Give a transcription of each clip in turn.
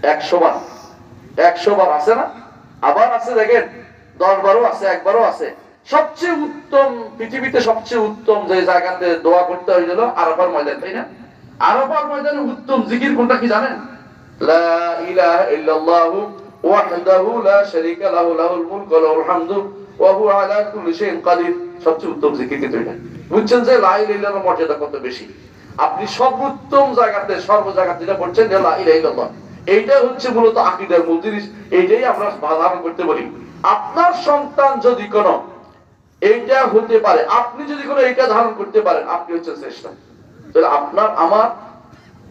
100 বার, 100 বার আছে না? আবার আছে দেখেন 10 বারও আছে, 1 বারও আছে। সবচেয়ে উত্তম, পৃথিবীতে সবচেয়ে উত্তম যে জায়গাতে দোয়া করতে হয়েছিল আরাফার ময়দান, তাই না? আরাফার ময়দানে উত্তম জিকির কোনটা কি জানেন? লা ইলাহা ইল্লাল্লাহু ওয়াহদাহু লা শারীকা লাহু লাহুল মুলকু ওয়া লাহুল হামদু ওয়া হুয়া আলা কুল্লি শাইইন কাদির। সবচেয়ে উত্তম জিকির কিন্তু এটা। বুঝছেন যে লা ইলাহা ইল্লাল্লাহর মর্যাদা কত বেশি? আপনি সর্বোত্তম জায়গাতে, সর্ব জায়গাতে যেটা বলছেন লা ইলাহা ইল্লাল্লাহ, এইটা হচ্ছে মূলত আকীদার মূল জিনিস। এইটাই আমরা ধারণ করতে বলি। আপনার সন্তান যদি কোনো এইটা হতে পারে, আপনি যদি কোনো এইটা ধারণ করতে পারেন, আপনি হচ্ছেন শ্রেষ্ঠ। তাহলে আপনার আমার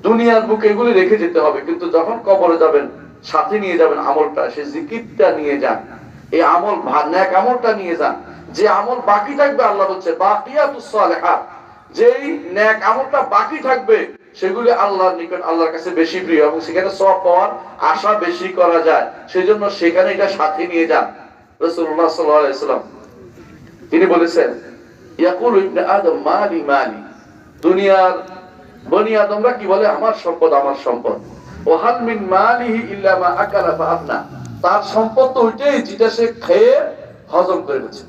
দুনিয়ার বুকে এগুলি রেখে যেতে হবে, কিন্তু যখন কবরে যাবেন সাথে নিয়ে যাবেন আমলটা, সে জিকিরটা নিয়ে যান, এই আমল নেক আমলটা নিয়ে যান। যে আমল বাকি থাকবে, আল্লাহ বলছে বাকিয়াতুস সালিহাত, যেই নেক আমলটা বাকি থাকবে সেগুলি আল্লাহর নিকট, আল্লাহর কাছে বেশি প্রিয় এবং সেখানে সওয়াব পাওয়ার আশা বেশি করা যায়। সেজন্য সেখানে এটা সাথে নিয়ে যান। রাসূলুল্লাহ সাল্লাল্লাহু আলাইহি ওয়াসাল্লাম তিনি বলেছেন, ইয়াকুলু ইবনে আদম মালি মালি, দুনিয়ার বনি আদমরা কি বলে? আমার সম্পদ, আমার সম্পদ। ওয়া হাল মিন মালিহি ইল্লা মা আকালা ফা আফনা, তার সম্পদ তো ওইটাই যেটা সে খেয়ে হজম করে ফেলেছে।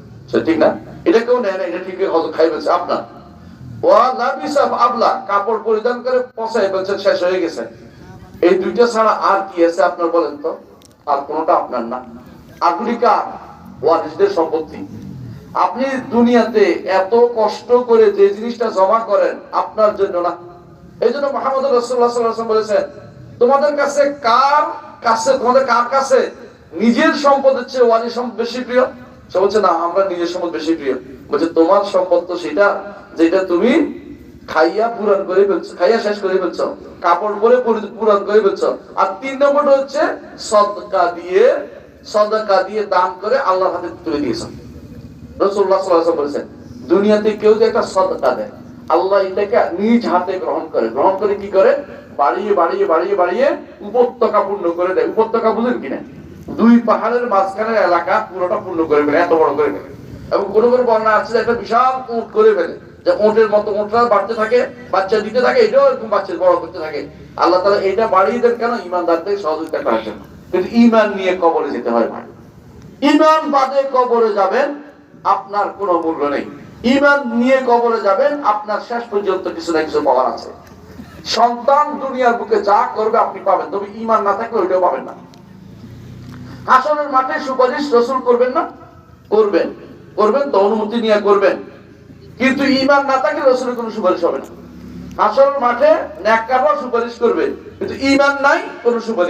ঠিক না? এটা কেউ নেয় না, এটা ঠিক হজম খাই ফেলছে আপনার। ওয়া লাবিসা আবলা, কাপড় পরিধান করে পচাই ফেলছে, শেষ হয়ে গেছে। এই দুইটা ছাড়া আর কি আছে আপনার বলেন তো? আর কোনটা আপনার না। আপনি কার? ওয়ারিসদের সম্পত্তি। আপনি দুনিয়াতে এত কষ্ট করে যে জিনিসটা জমা করেন আপনার জন্য না। এই জন্য মুহাম্মদ রাসূলুল্লাহ সাল্লাল্লাহু আলাইহি ওয়াসাল্লাম বলেছেন, তোমাদের কাছে তোমাদের কার কাছে নিজের সম্পদের চেয়ে ওয়ারিস সম্পদ বেশি প্রিয়? সে বলছে না, আমরা নিজের সম্পদ বেশি প্রিয়। বলছে তোমার সম্পদ তো সেটা যেটা তুমি খাইয়া পুরান করে ফেলছো, খাইয়া শেষ করে ফেলছো, কাপড় পরে পুরান করে ফেলছো। আর 3 নম্বরটা হচ্ছে সদকা দিয়ে দান করে আল্লাহর হাতে তুলে দিয়েছো। রাসূলুল্লাহ সাল্লাল্লাহু আলাইহি ওয়াসাল্লাম বলেছেন, দুনিয়াতে কেউ যে একটা সদকা দেয়, আল্লাহ এটাকে নিজ হাতে গ্রহণ করে কি করে? বাড়িয়ে বাড়িয়ে বাড়িয়ে বাড়িয়ে উপত্যকা পূর্ণ করে দেয়। উপত্যকা বুঝেন কিনা? 2 পাহাড়ের মাঝখানের এলাকা পুরোটা পূর্ণ করে ফেলে, এত বড় করে ফেলে। এবং কোনো কোনো বর্ণনা আছে একটা বিশাল উট করে ফেলে, যে উটের মতো উটটা বাড়তে থাকে, বাচ্চা দিতে থাকে, এটাও এরকম বাচ্চা বড় করতে থাকে। আল্লাহ তাআলা এটা বাড়িয়ে দেন কেন? ঈমানদারদের সহযোগিতা করার জন্য। কিন্তু ঈমান নিয়ে কবরে যেতে হয় ভাই। ঈমান বাদে কবরে যাবেন, আপনার কোনো মূল্য নেই। ঈমান নিয়ে কবরে যাবেন, আপনার শেষ পর্যন্ত কিছু না কিছু পাওয়ার আছে। সন্তান দুনিয়ার বুকে যা করবে আপনি পাবেন, তবে ঈমান না থাকলে ওইটাও পাবেন না। হাসরের মাঠে সুপারিশ রাসূল করবেন না? করবেন, করবেন তো অনুমতি নিয়ে করবেন, কিন্তু ঈমান না থাকলে রাসূলের কোনো সুপারিশ হবে না। হাসরের মাঠে নেককাররা সুপারিশ করবে, কিন্তু ঈমান নাই, কোনো সুপারিশ